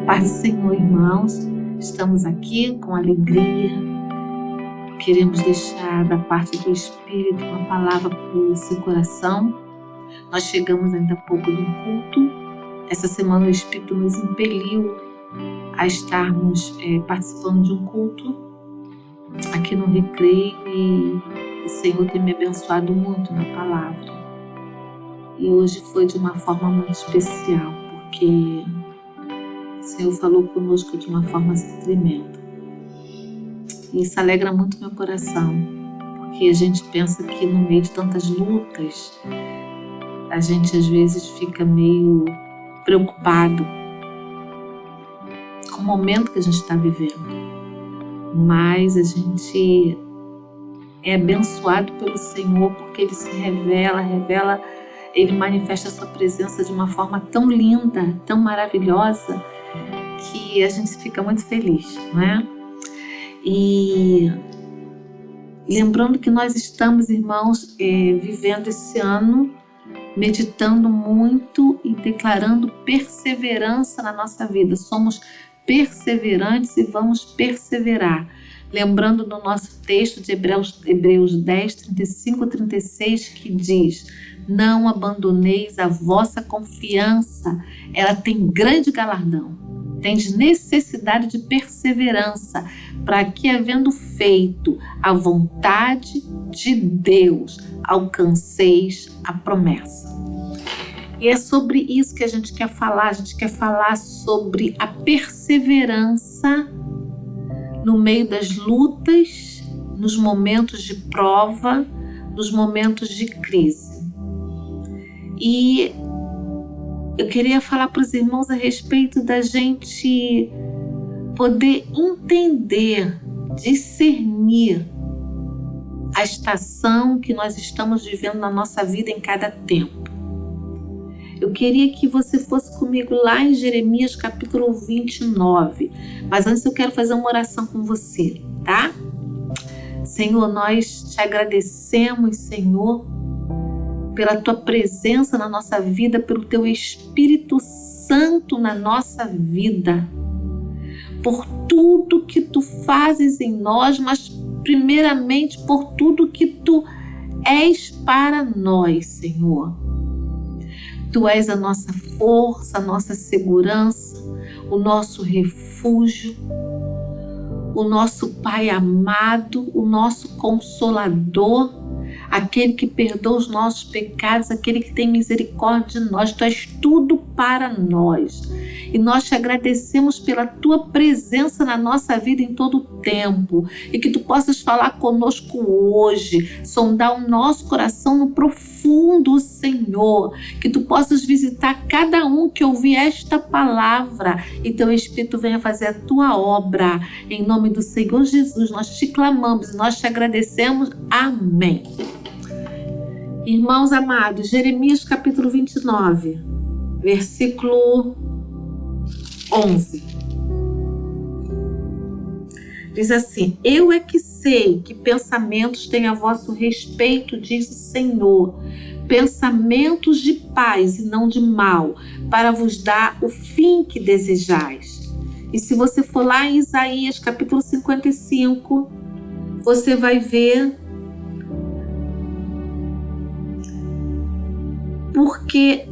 Paz do Senhor, irmãos, estamos aqui com alegria, queremos deixar da parte do Espírito uma palavra para o seu coração. Nós chegamos ainda há pouco de um culto, essa semana o Espírito nos impeliu a estarmos participando de um culto aqui no Recreio e o Senhor tem me abençoado muito na palavra. E hoje foi de uma forma muito especial, porque o Senhor falou conosco de uma forma tremenda. E isso alegra muito meu coração, porque a gente pensa que no meio de tantas lutas, a gente às vezes fica meio preocupado com o momento que a gente está vivendo. Mas a gente é abençoado pelo Senhor, porque Ele se revela, Ele manifesta a sua presença de uma forma tão linda, tão maravilhosa, que a gente fica muito feliz, não é? E lembrando que nós estamos, irmãos, vivendo esse ano, meditando muito e declarando perseverança na nossa vida. Somos perseverantes e vamos perseverar. Lembrando do nosso texto de Hebreus 10, 35 e 36, que diz: não abandoneis a vossa confiança, ela tem grande galardão. Tendes necessidade de perseverança, para que, havendo feito a vontade de Deus, alcanceis a promessa. E é sobre isso que a gente quer falar. A gente quer falar sobre a perseverança no meio das lutas, nos momentos de prova, nos momentos de crise. E eu queria falar para os irmãos a respeito da gente poder entender, discernir a estação que nós estamos vivendo na nossa vida em cada tempo. Eu queria que você fosse comigo lá em Jeremias capítulo 29, mas antes eu quero fazer uma oração com você, tá? Senhor, nós te agradecemos, Senhor, pela tua presença na nossa vida, pelo teu Espírito Santo na nossa vida, por tudo que tu fazes em nós, mas primeiramente por tudo que tu és para nós, Senhor. Tu és a nossa força, a nossa segurança, o nosso refúgio, o nosso Pai amado, o nosso Consolador, aquele que perdoa os nossos pecados, aquele que tem misericórdia de nós. Tu és tudo para nós. E nós te agradecemos pela tua presença na nossa vida em todo o tempo. E que tu possas falar conosco hoje, sondar o nosso coração no profundo, Senhor. Que tu possas visitar cada um que ouvir esta palavra e teu Espírito venha fazer a tua obra. Em nome do Senhor Jesus, nós te clamamos e nós te agradecemos. Amém. Irmãos amados, Jeremias capítulo 29, versículo 11. Diz assim: eu é que sei que pensamentos têm a vosso respeito, diz o Senhor, pensamentos de paz e não de mal, para vos dar o fim que desejais. E se você for lá em Isaías capítulo 55, você vai ver porque,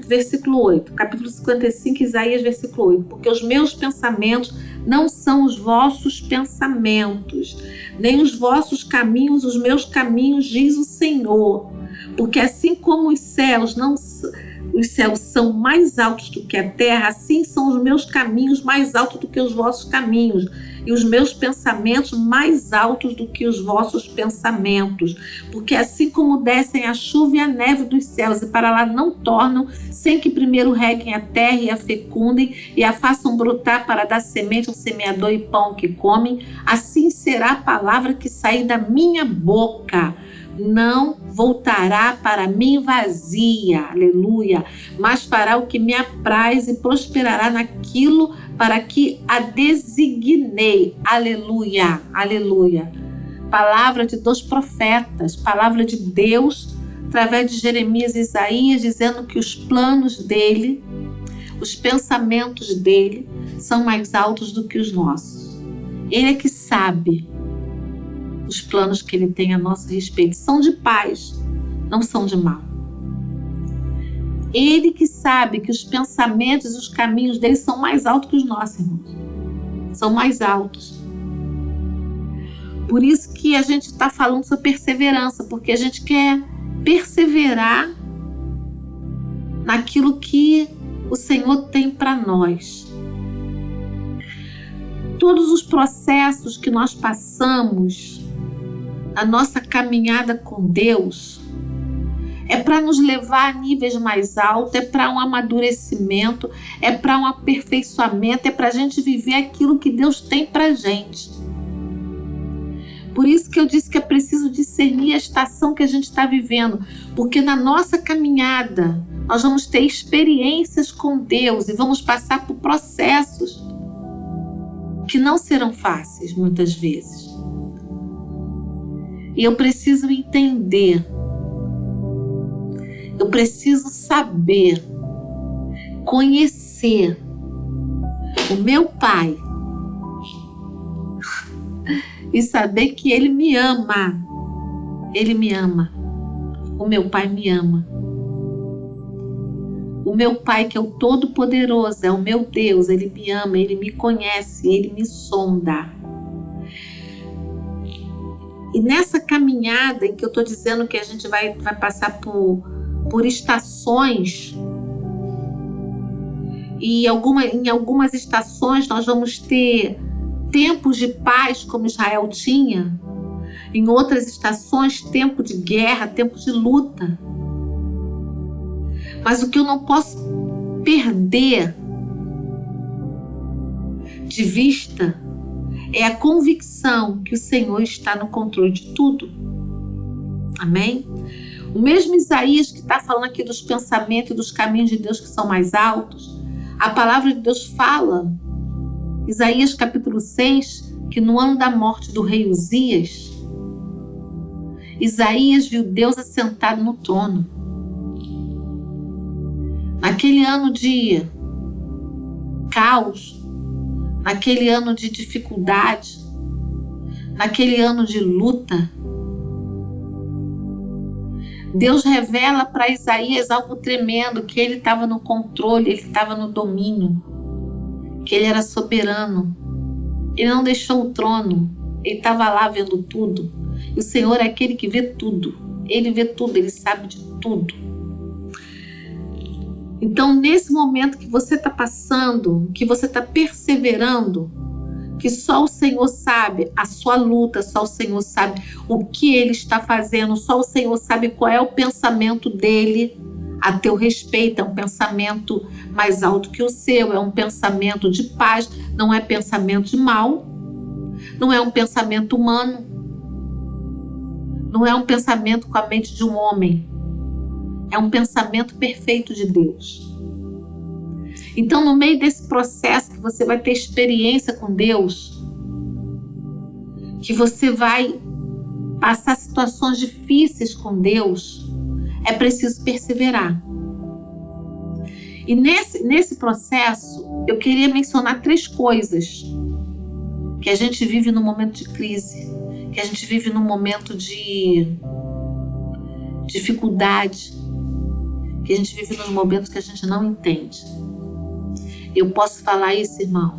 versículo 8, capítulo 55, Isaías, versículo 8, porque os meus pensamentos não são os vossos pensamentos, nem os vossos caminhos, os meus caminhos, diz o Senhor. Porque assim como os céus são mais altos do que a terra, assim são os meus caminhos mais altos do que os vossos caminhos, e os meus pensamentos mais altos do que os vossos pensamentos. Porque assim como descem a chuva e a neve dos céus, e para lá não tornam, sem que primeiro reguem a terra e a fecundem, e a façam brotar para dar semente ao semeador e pão que comem, assim será a palavra que sair da minha boca. Não voltará para mim vazia, aleluia, mas fará o que me apraz e prosperará naquilo para que a designei, aleluia, aleluia. Palavra de 2 profetas, palavra de Deus através de Jeremias e Isaías, dizendo que os planos dele, os pensamentos dele, são mais altos do que os nossos. Ele é que sabe os planos que ele tem a nosso respeito. São de paz, não são de mal. Ele que sabe que os pensamentos e os caminhos dele são mais altos que os nossos, irmãos. São mais altos. Por isso que a gente está falando sobre perseverança, porque a gente quer perseverar naquilo que o Senhor tem para nós. Todos os processos que nós passamos na nossa caminhada com Deus é para nos levar a níveis mais altos, é para um amadurecimento, é para um aperfeiçoamento, é para a gente viver aquilo que Deus tem para a gente. Por isso que eu disse que é preciso discernir a estação que a gente está vivendo, porque na nossa caminhada nós vamos ter experiências com Deus e vamos passar por processos que não serão fáceis muitas vezes. E eu preciso entender, eu preciso saber, conhecer o meu Pai e saber que Ele me ama. Ele me ama. O meu Pai me ama. O meu Pai, que é o Todo-Poderoso, é o meu Deus, Ele me ama, Ele me conhece, Ele me sonda. E nessa caminhada em que eu estou dizendo que a gente vai passar por estações, e em algumas estações nós vamos ter tempos de paz, como Israel tinha. Em outras estações, tempo de guerra, tempo de luta. Mas o que eu não posso perder de vista é a convicção que o Senhor está no controle de tudo. Amém? O mesmo Isaías que está falando aqui dos pensamentos e dos caminhos de Deus que são mais altos, a palavra de Deus fala, Isaías capítulo 6, que no ano da morte do rei Uzias, Isaías viu Deus assentado no trono. Naquele ano de caos, naquele ano de dificuldade, naquele ano de luta, Deus revela para Isaías algo tremendo, que ele estava no controle, ele estava no domínio, que ele era soberano. Ele não deixou o trono, ele estava lá vendo tudo. E o Senhor é aquele que vê tudo. Ele vê tudo, ele sabe de tudo. Então, nesse momento que você está passando, que você está perseverando, que só o Senhor sabe a sua luta, só o Senhor sabe o que Ele está fazendo, só o Senhor sabe qual é o pensamento dEle a teu respeito. É um pensamento mais alto que o seu, é um pensamento de paz, não é pensamento de mal, não é um pensamento humano, não é um pensamento com a mente de um homem, é um pensamento perfeito de Deus. Então, no meio desse processo que você vai ter experiência com Deus, que você vai passar situações difíceis com Deus, é preciso perseverar. E nesse processo, eu queria mencionar 3 coisas que a gente vive no momento de crise, que a gente vive num momento de dificuldade, que a gente vive nos momentos que a gente não entende. Eu posso falar isso, irmão,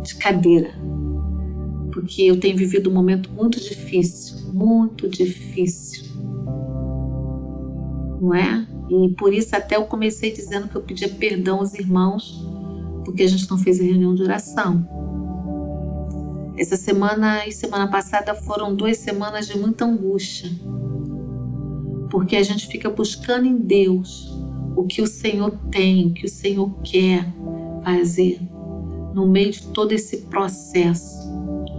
de cadeira, porque eu tenho vivido um momento muito difícil, não é? E por isso até eu comecei dizendo que eu pedia perdão aos irmãos, porque a gente não fez a reunião de oração. Essa semana e semana passada foram 2 semanas de muita angústia, porque a gente fica buscando em Deus o que o Senhor tem, o que o Senhor quer fazer no meio de todo esse processo,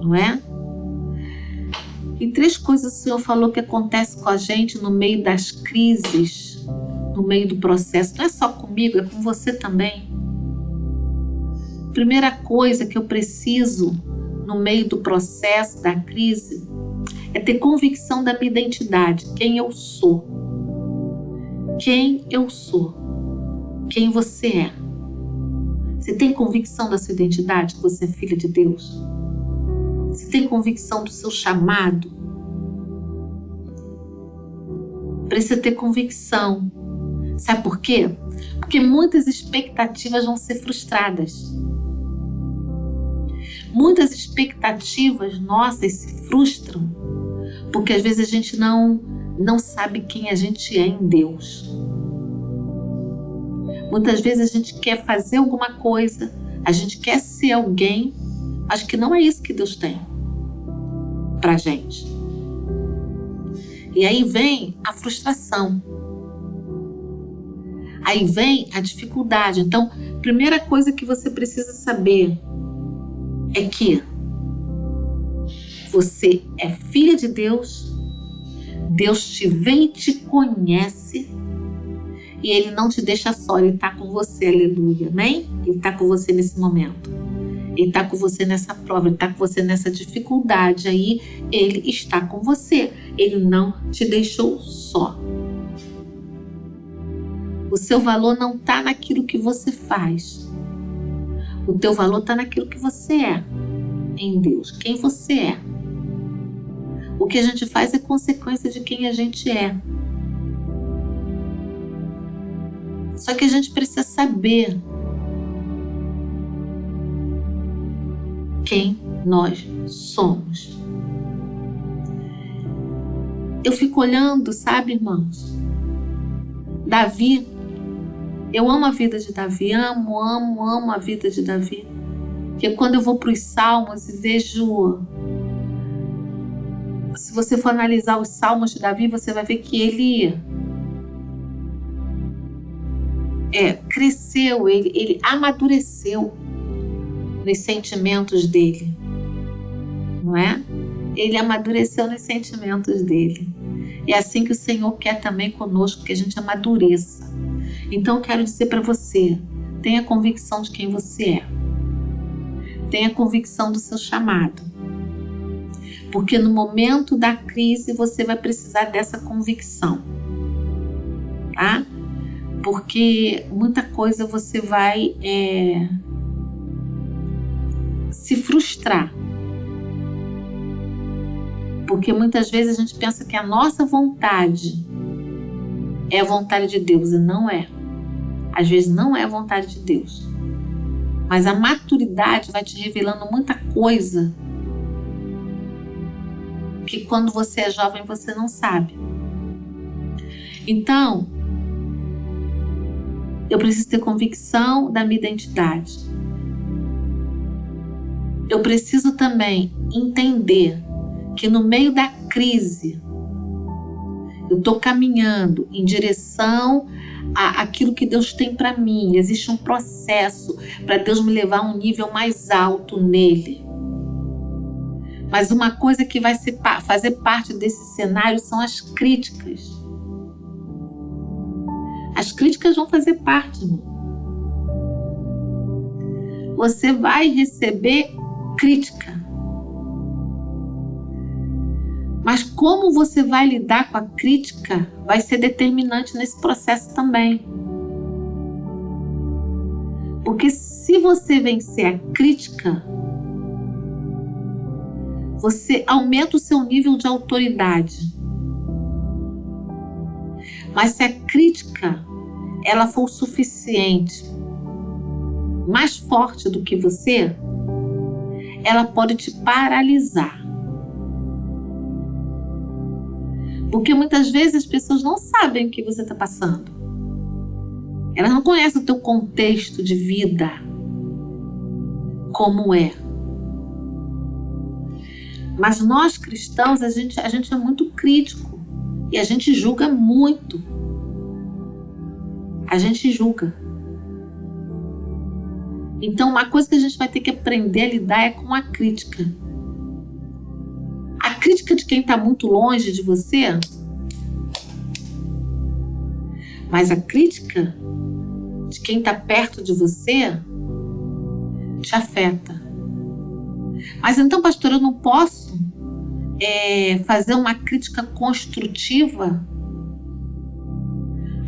não é? E 3 coisas o Senhor falou que acontece com a gente no meio das crises, no meio do processo. Não é só comigo, é com você também. Primeira coisa que eu preciso no meio do processo, da crise, é ter convicção da minha identidade, quem eu sou. quem eu sou, quem você é. Você tem convicção da sua identidade, que você é filha de Deus? Você tem convicção do seu chamado? Precisa ter convicção. Sabe por quê? Porque muitas expectativas vão ser frustradas. Muitas expectativas nossas se frustram porque às vezes a gente não sabe quem a gente é em Deus. Muitas vezes a gente quer fazer alguma coisa, a gente quer ser alguém, mas que não é isso que Deus tem pra gente. E aí vem a frustração. Aí vem a dificuldade. Então, primeira coisa que você precisa saber é que você é filha de Deus, Deus te vê e te conhece e Ele não te deixa só, Ele está com você, aleluia, amém? Ele está com você nesse momento, Ele está com você nessa prova, Ele está com você nessa dificuldade aí, Ele está com você, Ele não te deixou só. O seu valor não está naquilo que você faz, o teu valor está naquilo que você é em Deus, quem você é. O que a gente faz é consequência de quem a gente é. Só que a gente precisa saber quem nós somos. Eu fico olhando, sabe, irmãos? Davi, eu amo a vida de Davi, amo a vida de Davi. Porque quando eu vou para os Salmos e vejo... Se você for analisar os Salmos de Davi, você vai ver que ele cresceu, ele amadureceu nos sentimentos dele, não é? Ele amadureceu nos sentimentos dele. É assim que o Senhor quer também conosco, que a gente amadureça. Então eu quero dizer para você, tenha convicção de quem você é. Tenha convicção do seu chamado. Porque no momento da crise você vai precisar dessa convicção, tá? Porque muita coisa você vai se frustrar. Porque muitas vezes a gente pensa que a nossa vontade é a vontade de Deus e não é. Às vezes não é a vontade de Deus. Mas a maturidade vai te revelando muita coisa que quando você é jovem você não sabe. Então, eu preciso ter convicção da minha identidade. Eu preciso também entender que no meio da crise eu estou caminhando em direção àquilo que Deus tem para mim. Existe um processo para Deus me levar a um nível mais alto nele. Mas uma coisa que vai fazer parte desse cenário são as críticas. As críticas vão fazer parte, irmão. Você vai receber crítica. Mas como você vai lidar com a crítica vai ser determinante nesse processo também. Porque se você vencer a crítica, você aumenta o seu nível de autoridade. Mas se a crítica ela for o suficiente, mais forte do que você, ela pode te paralisar. Porque muitas vezes as pessoas não sabem o que você está passando. Elas não conhecem o teu contexto de vida, como é. Mas nós cristãos, a gente é muito crítico e a gente julga muito. A gente julga. Então, uma coisa que a gente vai ter que aprender a lidar é com a crítica. A crítica de quem está muito longe de você, mas a crítica de quem está perto de você te afeta. Mas então, pastor, eu não posso fazer uma crítica construtiva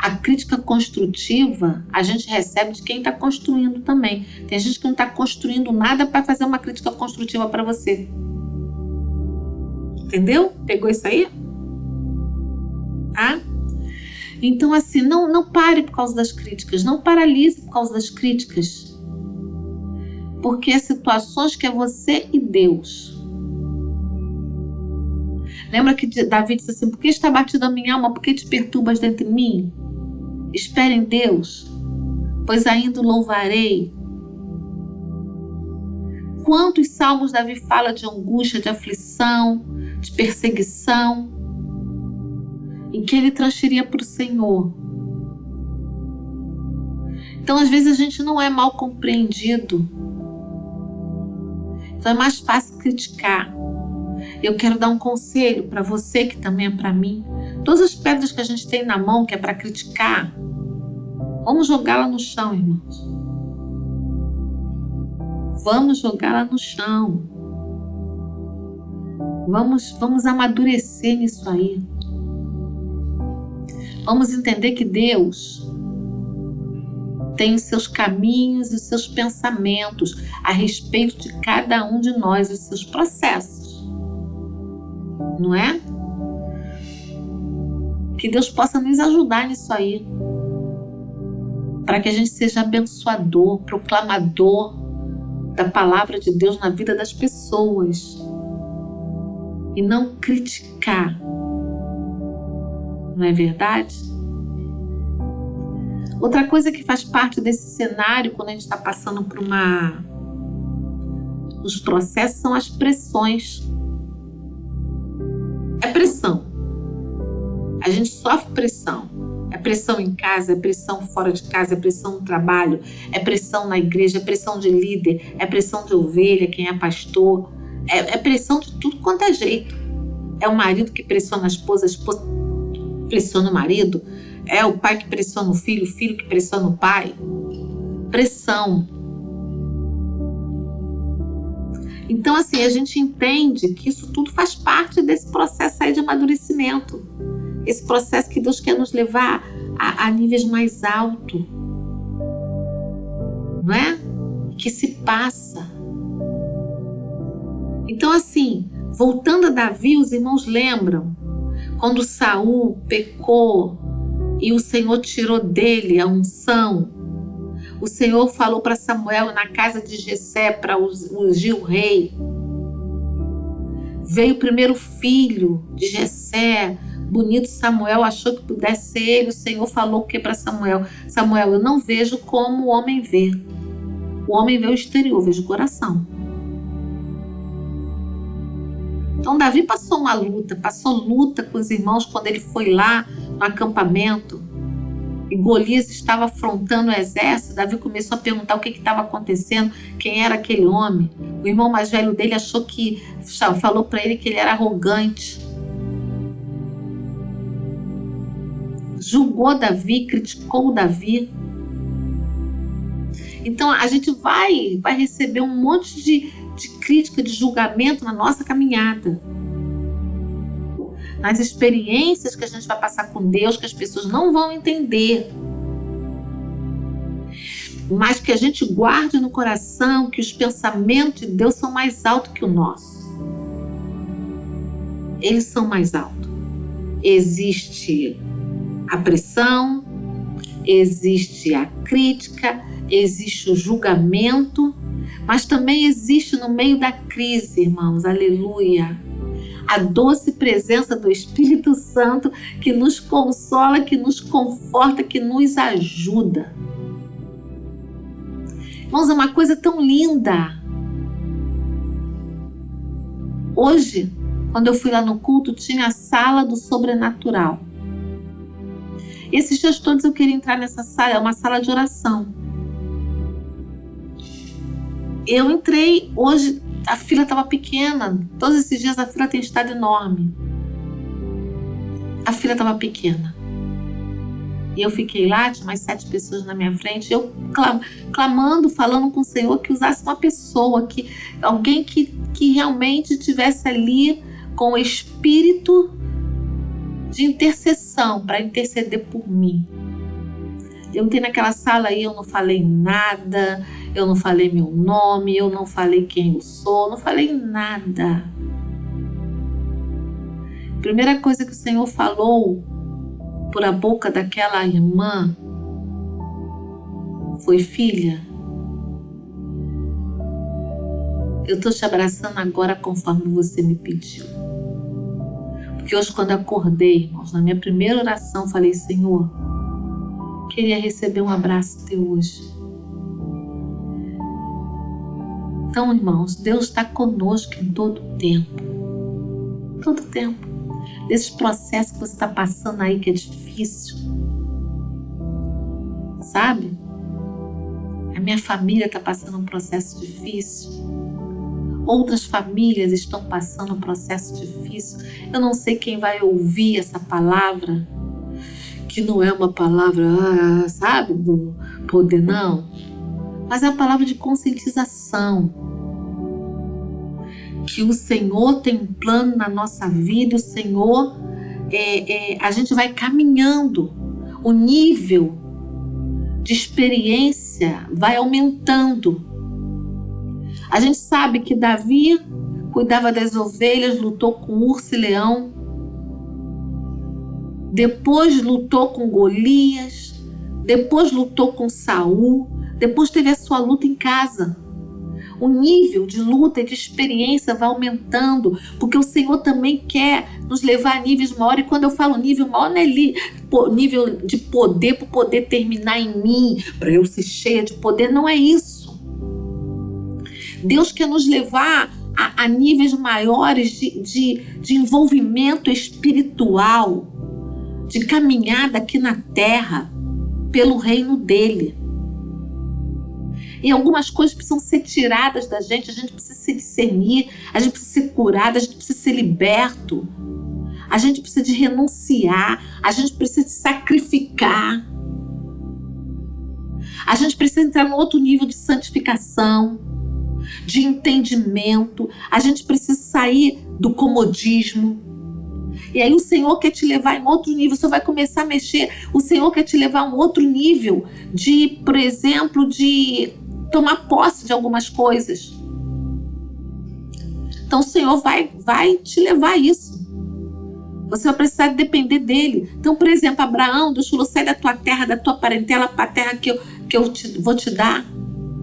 A crítica construtiva a gente recebe de quem está construindo também. Tem gente que não está construindo nada para fazer uma crítica construtiva para você. Entendeu? Pegou isso aí? Tá? Então, assim, não pare por causa das críticas, não paralise por causa das críticas. Porque é situações que é você e Deus. Lembra que Davi disse assim: por que está batida a minha alma? Por que te perturbas dentro de mim? Espere em Deus, pois ainda o louvarei. Quantos salmos Davi fala de angústia, de aflição, de perseguição, em que ele transferia para o Senhor. Então, às vezes, a gente não é mal compreendido. Então, é mais fácil criticar. Eu quero dar um conselho para você, que também é para mim. Todas as pedras que a gente tem na mão, que é para criticar, vamos jogá-la no chão, irmãos. Vamos jogá-la no chão. Vamos amadurecer nisso aí. Vamos entender que Deus tem os seus caminhos e os seus pensamentos a respeito de cada um de nós, os seus processos. Não é? Que Deus possa nos ajudar nisso aí, para que a gente seja abençoador, proclamador da palavra de Deus na vida das pessoas e não criticar. Não é verdade? Outra coisa que faz parte desse cenário quando a gente está passando por os processos são as pressões. É pressão. A gente sofre pressão. É pressão em casa, é pressão fora de casa, é pressão no trabalho, é pressão na igreja, é pressão de líder, é pressão de ovelha, quem é pastor. É pressão de tudo quanto é jeito. É o marido que pressiona a esposa pressiona o marido, é o pai que pressiona o filho que pressiona o pai. Pressão. Então, assim, a gente entende que isso tudo faz parte desse processo aí de amadurecimento. Esse processo que Deus quer nos levar a níveis mais altos. Não é? Que se passa. Então, assim, voltando a Davi, os irmãos lembram quando Saul pecou e o Senhor tirou dele a unção. O Senhor falou para Samuel na casa de Jessé para ungir o rei. Veio o primeiro filho de Jessé, bonito. Samuel achou que pudesse ser ele. O Senhor falou o que para Samuel? Samuel, eu não vejo como o homem vê. O homem vê o exterior, vejo o coração. Então Davi passou luta com os irmãos quando ele foi lá no acampamento e Golias estava afrontando o exército. Davi começou a perguntar o que estava acontecendo, quem era aquele homem. O irmão mais velho dele falou para ele que ele era arrogante. Julgou Davi, criticou Davi. Então a gente vai receber um monte de crítica, de julgamento na nossa caminhada. Nas experiências que a gente vai passar com Deus, que as pessoas não vão entender. Mas que a gente guarde no coração que os pensamentos de Deus são mais altos que o nosso. Eles são mais altos. Existe a pressão, existe a crítica, existe o julgamento, mas também existe no meio da crise, irmãos, aleluia, a doce presença do Espírito Santo que nos consola, que nos conforta, que nos ajuda. Irmãos, é uma coisa tão linda. Hoje, quando eu fui lá no culto, tinha a sala do sobrenatural. Esses dias todos eu queria entrar nessa sala, é uma sala de oração. Eu entrei, hoje a fila estava pequena, todos esses dias a fila tem estado enorme. A fila estava pequena. E eu fiquei lá, tinha mais 7 pessoas na minha frente, eu clamando, falando com o Senhor que usasse uma pessoa, alguém que realmente estivesse ali com o espírito de intercessão, para interceder por mim. Eu entrei naquela sala aí, eu não falei nada, eu não falei meu nome, eu não falei quem eu sou, não falei nada. A primeira coisa que o Senhor falou por a boca daquela irmã foi: filha, eu estou te abraçando agora conforme você me pediu. Porque hoje, quando acordei, irmãos, na minha primeira oração, falei: Senhor, queria receber um abraço teu hoje. Então, irmãos, Deus está conosco em todo tempo. Todo tempo. Desses processos que você está passando aí, que é difícil. Sabe? A minha família está passando um processo difícil. Outras famílias estão passando um processo difícil. Eu não sei quem vai ouvir essa palavra, que não é uma palavra, sabe, do poder, não. Mas é uma palavra de conscientização. Que o Senhor tem um plano na nossa vida, o Senhor, a gente vai caminhando. O nível de experiência vai aumentando. A gente sabe que Davi cuidava das ovelhas, lutou com urso e leão. Depois lutou com Golias. Depois lutou com Saul. Depois teve a sua luta em casa. O nível de luta e de experiência vai aumentando, porque o Senhor também quer nos levar a níveis maiores. E quando eu falo nível maior, não é nível de poder para o poder terminar em mim, para eu ser cheia de poder. Não é isso. Deus quer nos levar a níveis maiores de envolvimento espiritual, de caminhada aqui na terra, pelo reino dele. E algumas coisas precisam ser tiradas da gente, a gente precisa se discernir, a gente precisa ser curado, a gente precisa ser liberto, a gente precisa de renunciar, a gente precisa de sacrificar, a gente precisa entrar num outro nível de santificação, de entendimento, a gente precisa sair do comodismo. E aí o Senhor quer te levar em outro nível, você vai começar a mexer, o Senhor quer te levar a um outro nível de, por exemplo, de tomar posse de algumas coisas. Então o Senhor vai te levar a isso. Você vai precisar depender dele. Então, por exemplo, Abraão, Deus falou: sai da tua terra, da tua parentela para a terra que eu vou te dar.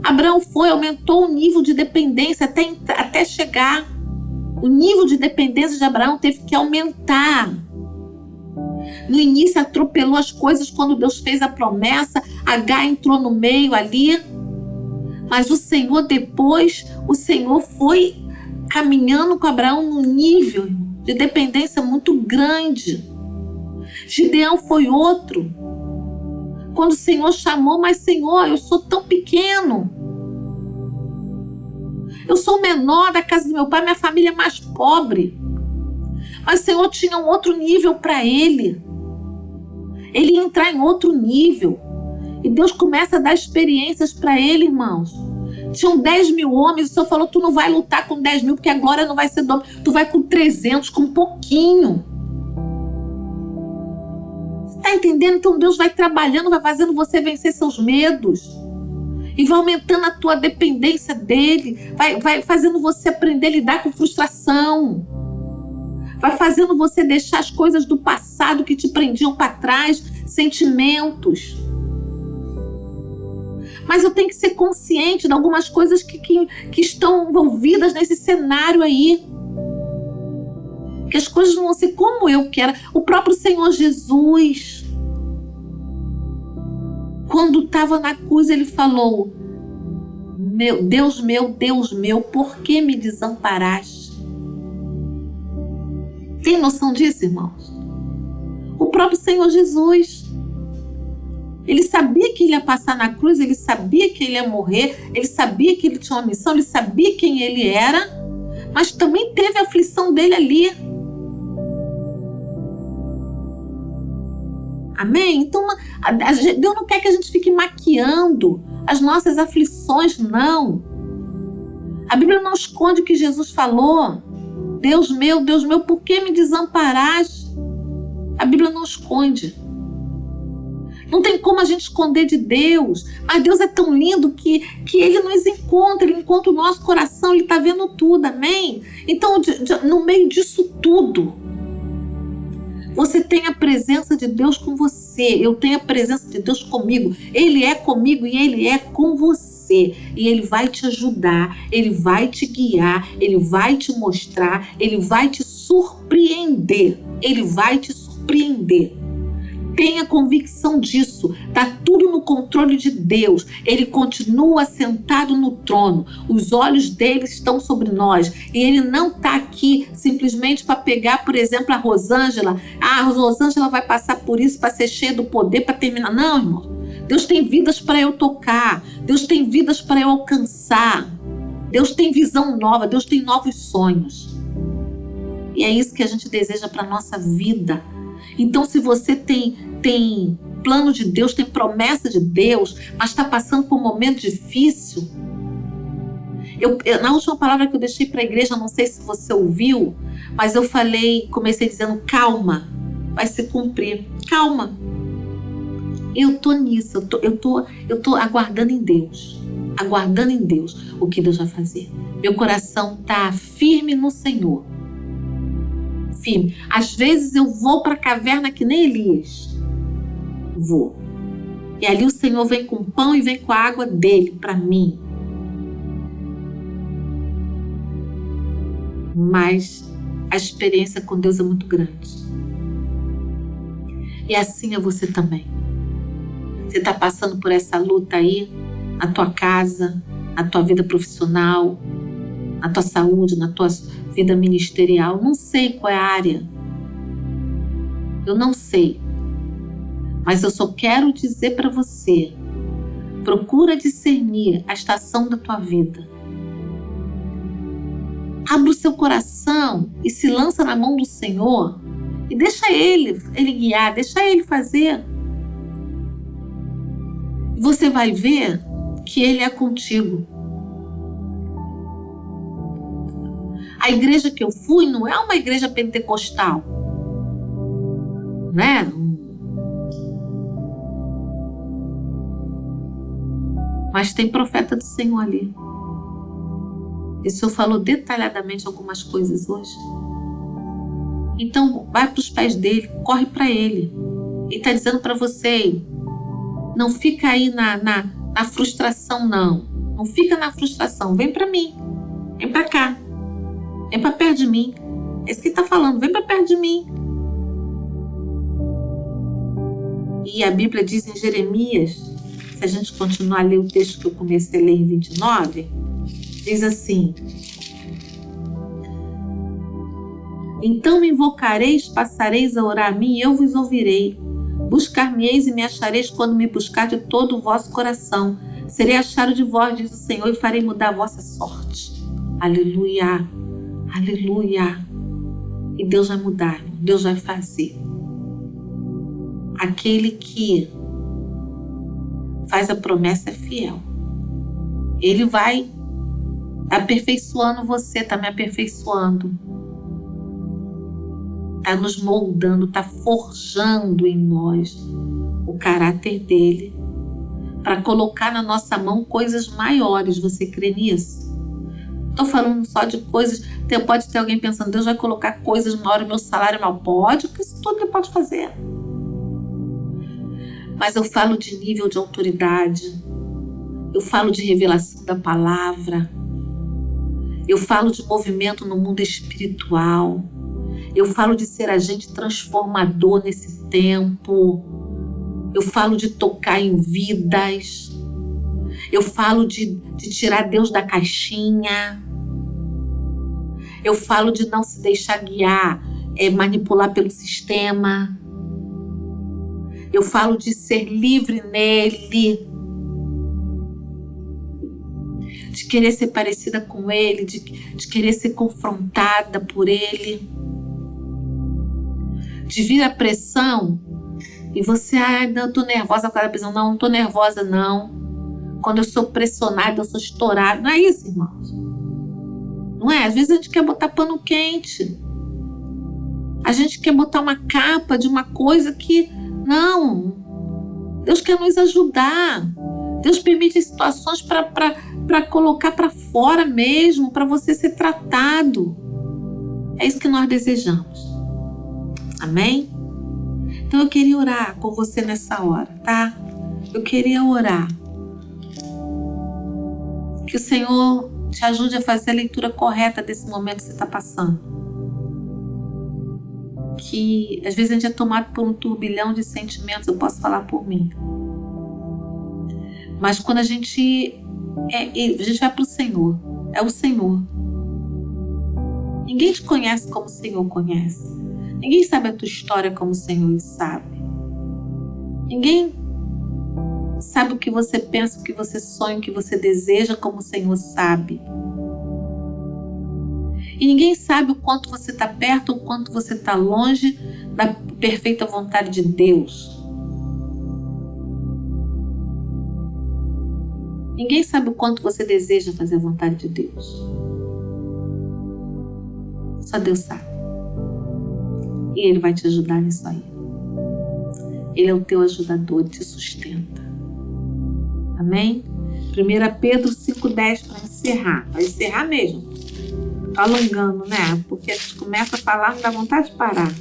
Abraão aumentou o nível de dependência até chegar. O nível de dependência de Abraão teve que aumentar. No início atropelou as coisas quando Deus fez a promessa, Agar entrou no meio ali. Mas o Senhor foi caminhando com Abraão num nível de dependência muito grande. Gideão foi outro. Quando o Senhor chamou: mas Senhor, eu sou tão pequeno. Eu sou o menor da casa do meu pai, minha família é mais pobre. Mas o Senhor tinha um outro nível para ele. Ele ia entrar em outro nível. E Deus começa a dar experiências para ele, irmãos. Tinham 10 mil homens, o Senhor falou: tu não vai lutar com 10 mil, porque a glória não vai ser do homem. Tu vai com 300, com pouquinho. Tá entendendo? Então Deus vai trabalhando, vai fazendo você vencer seus medos. E vai aumentando a tua dependência dele. Vai fazendo você aprender a lidar com frustração. Vai fazendo você deixar as coisas do passado que te prendiam para trás, sentimentos. Mas eu tenho que ser consciente de algumas coisas que estão envolvidas nesse cenário aí. Que as coisas não vão ser como eu quero. O próprio Senhor Jesus, quando estava na cruz, ele falou: Deus meu, por que me desamparaste? Tem noção disso, irmãos? O próprio Senhor Jesus, ele sabia que ele ia passar na cruz, ele sabia que ele ia morrer, ele sabia que ele tinha uma missão, ele sabia quem ele era, mas também teve a aflição dele ali. Amém? Então, Deus não quer que a gente fique maquiando as nossas aflições, não. A Bíblia não esconde o que Jesus falou. Deus meu, por que me desamparaste? A Bíblia não esconde. Não tem como a gente esconder de Deus. Mas Deus é tão lindo que Ele nos encontra, Ele encontra o nosso coração, Ele está vendo tudo, amém? Então, no meio disso tudo, você tem a presença de Deus com você. Eu tenho a presença de Deus comigo. Ele é comigo e Ele é com você. E Ele vai te ajudar, Ele vai te guiar, Ele vai te mostrar, Ele vai te surpreender. Ele vai te surpreender. Tenha convicção disso. Está tudo no controle de Deus. Ele continua sentado no trono. Os olhos dele estão sobre nós. E ele não está aqui simplesmente para pegar, por exemplo, a Rosângela. A Rosângela vai passar por isso para ser cheia do poder, para terminar. Não, irmão. Deus tem vidas para eu tocar. Deus tem vidas para eu alcançar. Deus tem visão nova. Deus tem novos sonhos. E é isso que a gente deseja para a nossa vida. Então, se você tem plano de Deus, tem promessa de Deus, mas está passando por um momento difícil, na última palavra que eu deixei para a igreja, não sei se você ouviu, mas eu comecei dizendo, calma, vai se cumprir, calma. Eu tô nisso, eu tô aguardando em Deus o que Deus vai fazer. Meu coração tá firme no Senhor. Firme. Às vezes eu vou para a caverna que nem Elias. Vou. E ali o Senhor vem com pão e vem com a água dele para mim. Mas a experiência com Deus é muito grande. E assim é você também. Você está passando por essa luta aí, na tua casa, na tua vida profissional, na tua saúde, na tua vida ministerial. Não sei qual é a área. Eu não sei. Mas eu só quero dizer para você, procura discernir a estação da tua vida. Abre o seu coração e se lança na mão do Senhor e deixa Ele guiar, deixa Ele fazer. E você vai ver que Ele é contigo. A igreja que eu fui não é uma igreja pentecostal, né? Mas tem profeta do Senhor ali. E o Senhor falou detalhadamente algumas coisas hoje. Então, vai para os pés dele, corre para ele. Ele está dizendo para você, não fica aí na frustração, não. Não fica na frustração, vem para mim, vem para cá. Vem para perto de mim. É isso que ele está falando. Vem para perto de mim. E a Bíblia diz em Jeremias, se a gente continuar a ler o texto que eu comecei a ler em 29, diz assim: então me invocareis, passareis a orar a mim, e eu vos ouvirei. Buscar-me-eis e me achareis quando me buscar de todo o vosso coração. Serei achado de vós, diz o Senhor, e farei mudar a vossa sorte. Aleluia. Aleluia. E Deus vai mudar, Deus vai fazer. Aquele que faz a promessa é fiel. Ele vai aperfeiçoando você, está me aperfeiçoando. Está nos moldando, está forjando em nós o caráter dele para colocar na nossa mão coisas maiores. Você crê nisso? Estou falando só de coisas. Pode ter alguém pensando, Deus vai colocar coisas maiores, meu salário mal. Pode, porque isso tudo ele pode fazer. Mas eu falo de nível de autoridade. Eu falo de revelação da palavra. Eu falo de movimento no mundo espiritual. Eu falo de ser agente transformador nesse tempo. Eu falo de tocar em vidas. Eu falo de tirar Deus da caixinha. Eu falo de não se deixar guiar, manipular pelo sistema. Eu falo de ser livre nele. De querer ser parecida com ele, de querer ser confrontada por ele. De vir a pressão e você, não, eu tô nervosa com a pressão. Não tô nervosa, não. Quando eu sou pressionada, eu sou estourada. Não é isso, irmãos? Não é? Às vezes a gente quer botar pano quente. A gente quer botar uma capa de uma coisa que... Não. Deus quer nos ajudar. Deus permite situações para colocar para fora mesmo, para você ser tratado. É isso que nós desejamos. Amém? Então eu queria orar com você nessa hora, tá? Eu queria orar. Que o Senhor te ajude a fazer a leitura correta desse momento que você está passando. Que às vezes a gente é tomado por um turbilhão de sentimentos, eu posso falar por mim. Mas quando a gente vai para o Senhor, é o Senhor. Ninguém te conhece como o Senhor conhece. Ninguém sabe a tua história como o Senhor sabe. Ninguém sabe o que você pensa, o que você sonha, o que você deseja como o Senhor sabe. E ninguém sabe o quanto você está perto ou o quanto você está longe da perfeita vontade de Deus. Ninguém sabe o quanto você deseja fazer a vontade de Deus. Só Deus sabe. E Ele vai te ajudar nisso aí. Ele é o teu ajudador, te sustenta. Amém? 1 Pedro 5,10 para encerrar. Vai encerrar mesmo. Tô alongando, né? Porque a gente começa a falar, não dá vontade de parar.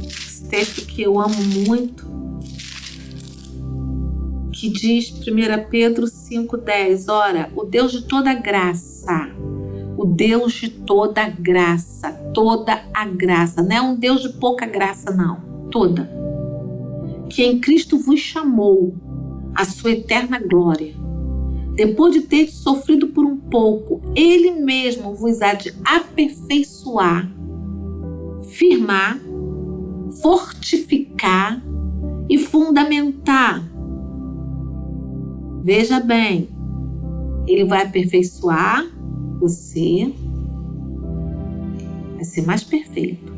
Esse texto que eu amo muito, que diz 1 Pedro 5,10, ora, o Deus de toda graça, o Deus de toda a graça, não é um Deus de pouca graça não, toda, que em Cristo vos chamou a sua eterna glória, depois de ter sofrido por um pouco, Ele mesmo vos há de aperfeiçoar, firmar, fortificar e fundamentar. Veja bem, Ele vai aperfeiçoar você, vai ser mais perfeito.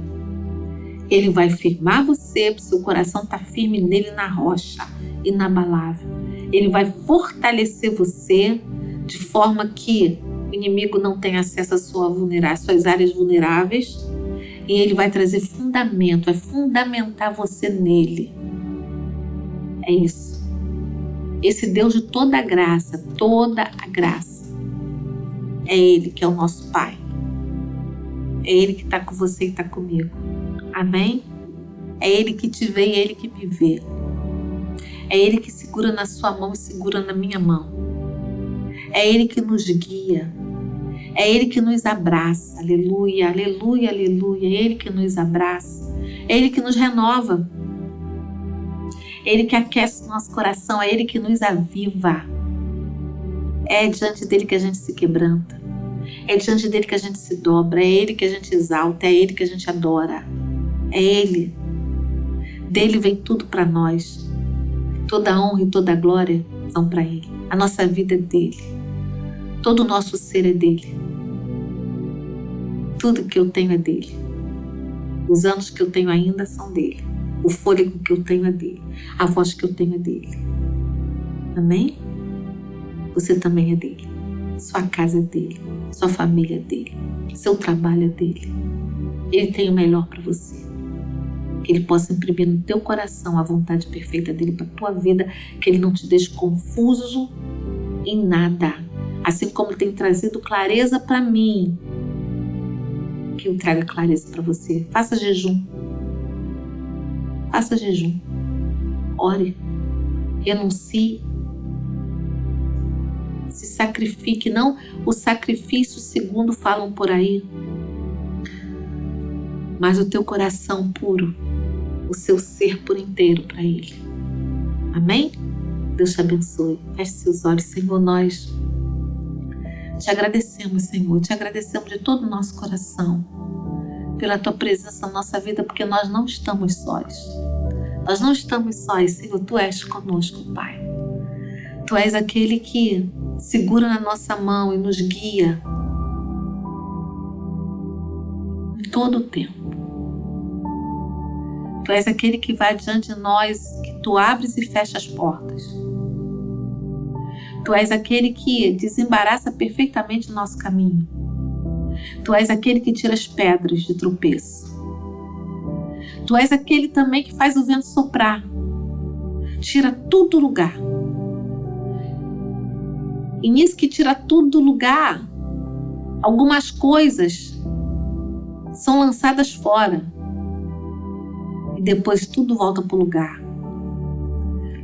Ele vai firmar você, para o seu coração estar firme nele na rocha, inabalável. Ele vai fortalecer você de forma que o inimigo não tenha acesso às suas áreas vulneráveis. E Ele vai trazer fundamento, vai fundamentar você nele. É isso. Esse Deus de toda a graça, é Ele que é o nosso Pai. É Ele que está com você e está comigo. Amém? É Ele que te vê e é Ele que me vê. É Ele que segura na sua mão e segura na minha mão. É Ele que nos guia. É Ele que nos abraça. Aleluia, aleluia, aleluia. É Ele que nos abraça. É Ele que nos renova. É Ele que aquece o nosso coração. É Ele que nos aviva. É diante dele que a gente se quebranta. É diante dele que a gente se dobra. É Ele que a gente exalta. É Ele que a gente adora. É Ele. Dele vem tudo para nós. Toda a honra e toda a glória são para Ele. A nossa vida é dele. Todo o nosso ser é dele. Tudo que eu tenho é dele. Os anos que eu tenho ainda são dele. O fôlego que eu tenho é dele. A voz que eu tenho é dele. Amém? Você também é dele. Sua casa é dele. Sua família é dele. Seu trabalho é dele. Ele tem o melhor para você. Que Ele possa imprimir no teu coração a vontade perfeita dele para a tua vida. Que Ele não te deixe confuso em nada. Assim como tem trazido clareza para mim. Que Ele traga clareza para você. Faça jejum. Faça jejum. Ore. Renuncie. Se sacrifique. Não o sacrifício segundo falam por aí. Mas o teu coração puro. O seu ser por inteiro para Ele. Amém? Deus te abençoe. Feche seus olhos, Senhor, nós te agradecemos, Senhor. Te agradecemos de todo o nosso coração pela Tua presença na nossa vida, porque nós não estamos sós. Nós não estamos sós, Senhor. Tu és conosco, Pai. Tu és aquele que segura na nossa mão e nos guia em todo o tempo. Tu és aquele que vai diante de nós, que Tu abres e fechas as portas. Tu és aquele que desembaraça perfeitamente o nosso caminho. Tu és aquele que tira as pedras de tropeço. Tu és aquele também que faz o vento soprar. Tira tudo do lugar. E nisso que tira tudo do lugar, algumas coisas são lançadas fora. E depois tudo volta para o lugar.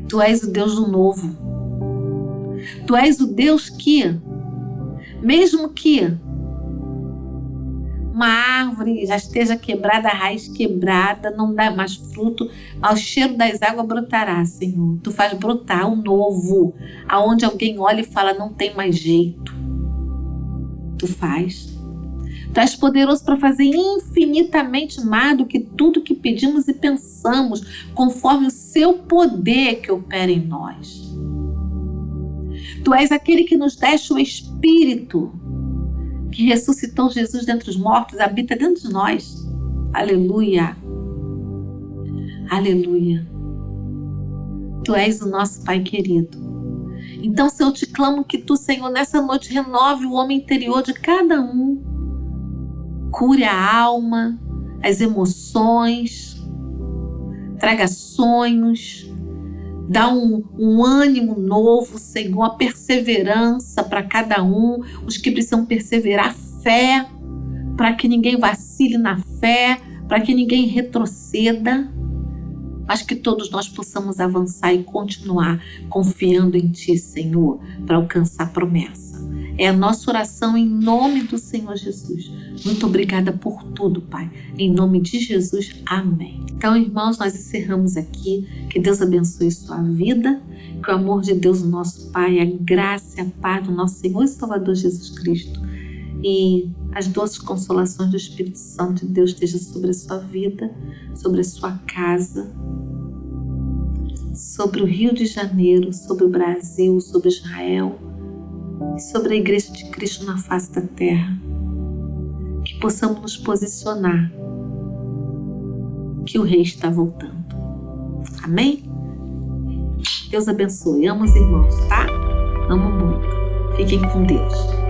Tu és o Deus do novo. Tu és o Deus que, mesmo que uma árvore já esteja quebrada, a raiz quebrada, não dá mais fruto, ao cheiro das águas brotará, Senhor. Tu faz brotar o novo, aonde alguém olha e fala, não tem mais jeito. Tu faz. Tu és poderoso para fazer infinitamente mais do que tudo que pedimos e pensamos, conforme o seu poder que opera em nós. Tu és aquele que nos deste o Espírito, que ressuscitou Jesus dentre os mortos, habita dentro de nós. Aleluia. Aleluia. Tu és o nosso Pai querido. Então, se eu te clamo que tu, Senhor, nessa noite renove o homem interior de cada um. Cure a alma, as emoções, traga sonhos, dá um ânimo novo, Senhor, a perseverança para cada um, os que precisam perseverar, fé, para que ninguém vacile na fé, para que ninguém retroceda, mas que todos nós possamos avançar e continuar confiando em Ti, Senhor, para alcançar a promessa. É a nossa oração em nome do Senhor Jesus. Muito obrigada por tudo, Pai. Em nome de Jesus, amém. Então, irmãos, nós encerramos aqui. Que Deus abençoe sua vida. Que o amor de Deus, o nosso Pai, a graça e a paz do nosso Senhor e Salvador Jesus Cristo e as doces consolações do Espírito Santo de Deus esteja sobre a sua vida, sobre a sua casa, sobre o Rio de Janeiro, sobre o Brasil, sobre Israel e sobre a Igreja de Cristo na face da terra. Que possamos nos posicionar, que o Rei está voltando. Amém? Deus abençoe. Amo os irmãos, tá? Amo muito. Fiquem com Deus.